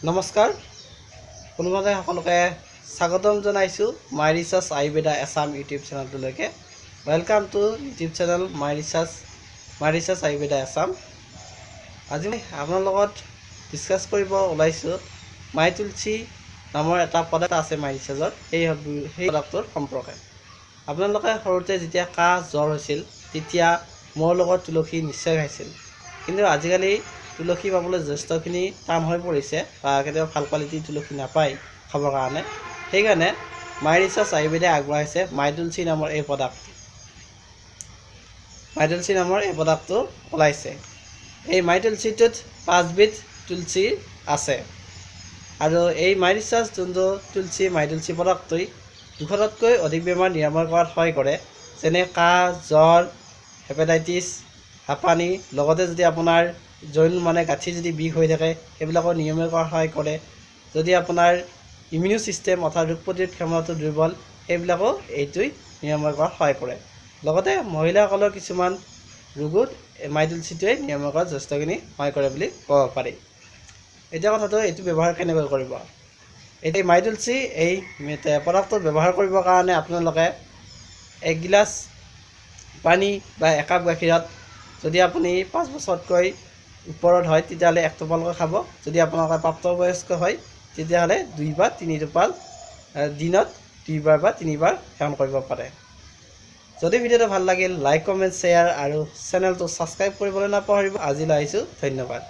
নমস্কাৰ পোনপ্ৰথমে সকলোকে স্বাগতম জনাইছোঁ my research Ayurveda Assam YouTube চেনেলটোলৈকে। Welcome to YouTube channel my research Ayurveda Assam. আজি মই আপোনাৰ লগত ডিছকাছ কৰিব ওলাইছোঁ মাই তুলসী নামৰ এটা প্ৰডাক্ট আছে মাই ৰিচাৰ্চৰ, সেই প্ৰডাক্টটোৰ সম্পৰ্কে। আপোনালোকে সৰুতে যেতিয়া কাহ জ্বৰ হৈছিল তেতিয়া মোৰ লগত তুলসী নিশ্চয় খাইছিল, কিন্তু আজিকালি তুলসী পাবলৈ যথেষ্টখিনি টান হৈ পৰিছে বা কেতিয়াবা ভাল কোৱালিটিৰ তুলসী নাপায় খাবৰ কাৰণে। সেইকাৰণে মাই ৰিচাৰ্চ আয়ুৰ্বেদাই আগবঢ়াইছে মাই তুলসী নামৰ এই প্ৰডাক্টটো ওলাইছে। এই মাই তুলসীটোত 5 বিধ তুলসী আছে আৰু এই মাই ৰিচাৰ্চ যোনটো মাই তুলসী প্ৰডাক্টটোই 200তকৈ অধিক বেমাৰ নিৰাময় কৰাত সহায় কৰে, যেনে কাহ জ্বৰ হেপাটাইটিছ হাঁপানি, লগতে যদি আপোনাৰ জইন গাঁঠি যদি বিষ হৈ থাকে সেইবিলাকৰ নিৰাময় কৰাত সহায় কৰে। যদি আপোনাৰ ইমিউন ছিষ্টেম অৰ্থাৎ ৰোগ প্ৰতিৰোধ ক্ষমতাটো দুৰ্বল, সেইবিলাকো এইটোৱে নিৰাময় কৰাত সহায় কৰে। লগতে মহিলাসকলৰ কিছুমান ৰোগত মাই তুলসীটোৱে নিৰাময় কৰাত যথেষ্টখিনি সহায় কৰে বুলি ক'ব পাৰি। এতিয়া কথাটো এইটো ব্যৱহাৰ কেনেকৈ কৰিব। এতিয়া মাই তুলসী এই প্ৰডাক্টটো ব্যৱহাৰ কৰিবৰ কাৰণে আপোনালোকে 1 গিলাচ পানী বা 1 কাপ গাখীৰত যদি আপুনি 5 বছৰতকৈ ওপৰত হয় তেতিয়াহ'লে 1 টোপালকৈ খাব। যদি আপোনালোকে প্ৰাপ্তবয়স্ক হয় তেতিয়াহ'লে 2 বা 3 টোপাল দিনত 2 বাৰ বা 3 বাৰ সেৱন কৰিব পাৰে। যদি ভিডিঅ'টো ভাল লাগিল লাইক কমেণ্ট শ্বেয়াৰ আৰু চেনেলটো ছাবস্ক্ৰাইব কৰিবলৈ নাপাহৰিব। আজিলৈ আহিছোঁ, ধন্যবাদ।